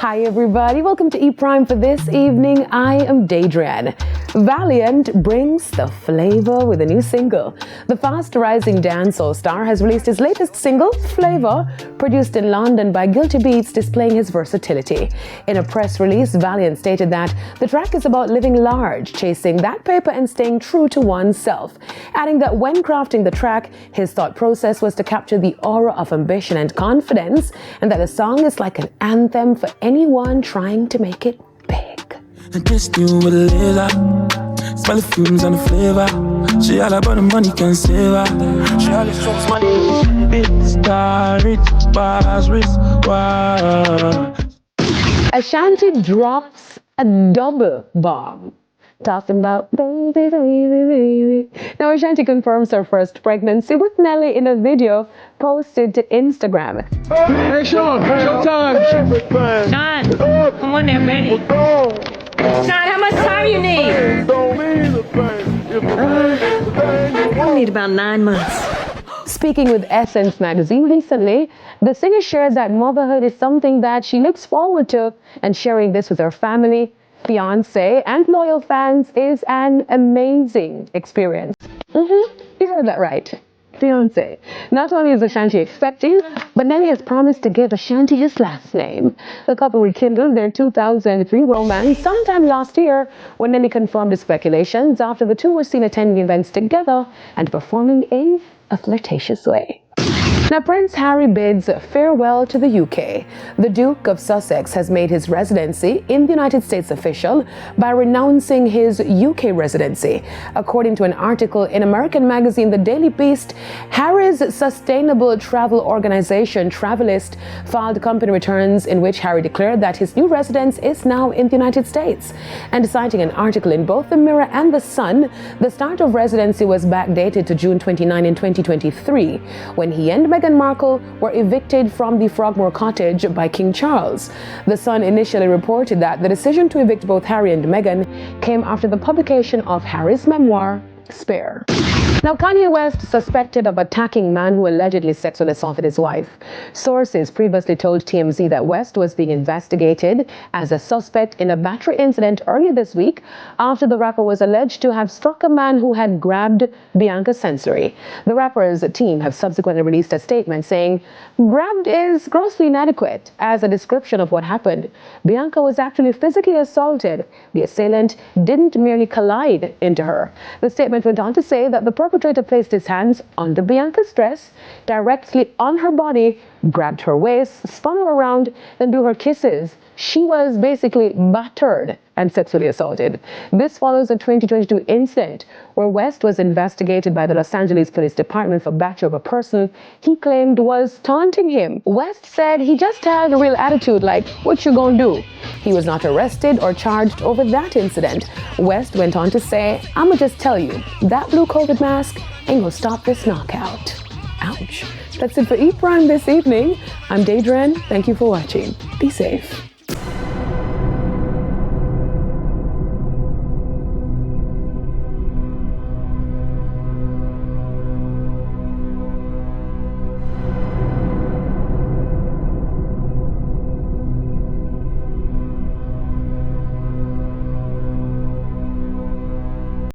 Hi everybody, welcome to E Prime for this evening. I am Daydran. Valiant brings the flavor with a new single. The fast-rising dancehall star has released his latest single, Flavor, produced in London by Guilty Beats, displaying his versatility. In a press release, Valiant stated that the track is about living large, chasing that paper and staying true to oneself, adding that when crafting the track, his thought process was to capture the aura of ambition and confidence, and that the song is like an anthem for anyone trying to make it big. I just knew with a laser. Smell the fumes and the flavor. She all about the money, can save her. She always talks money. Big star, rich, bars, wrist, wow. Ashanti drops a double bomb, talking about baby, baby, baby. Now Ashanti confirms her first pregnancy with Nelly in a video posted to Instagram. Hey Sean, showtime. Sean, come on there, baby. Sean, how much time you need? I need about 9 months. Speaking with Essence magazine recently, the singer shared that motherhood is something that she looks forward to, and sharing this with her family, fiance, and loyal fans is an amazing experience. You heard that right. Fiance. Not only is Ashanti expecting, but Nelly has promised to give Ashanti his last name. The couple rekindled their 2003 romance sometime last year, when Nelly confirmed his speculations after the two were seen attending events together and performing in a flirtatious way. Now, Prince Harry bids farewell to the UK. The Duke of Sussex has made his residency in the United States official by renouncing his UK residency. According to an article in American magazine The Daily Beast, Harry's sustainable travel organization Travelist filed company returns in which Harry declared that his new residence is now in the United States. And citing an article in both The Mirror and The Sun, the start of residency was backdated to June 29 in 2023, when he and Meghan Markle were evicted from the Frogmore cottage by King Charles. The Sun initially reported that the decision to evict both Harry and Meghan came after the publication of Harry's memoir, Spare. Now, Kanye West suspected of attacking man who allegedly sexually assaulted his wife. Sources previously told TMZ that West was being investigated as a suspect in a battery incident earlier this week after the rapper was alleged to have struck a man who had grabbed Bianca Sensory. The rapper's team have subsequently released a statement saying, "Grabbed is grossly inadequate as a description of what happened. Bianca was actually physically assaulted. The assailant didn't merely collide into her." The statement went on to say that the perpetrator placed his hands under Bianca's dress, directly on her body, grabbed her waist, spun her around, then blew her kisses. She was basically battered and sexually assaulted. This follows a 2022 incident where West was investigated by the Los Angeles Police Department for battery of a person he claimed was taunting him. West said he just had a real attitude like, "What you gonna do?" He was not arrested or charged over that incident. West went on to say, "I'ma just tell you, that blue COVID mask ain't gonna stop this knockout." Ouch. That's it for E Prime this evening. I'm Daydran. Thank you for watching. Be safe.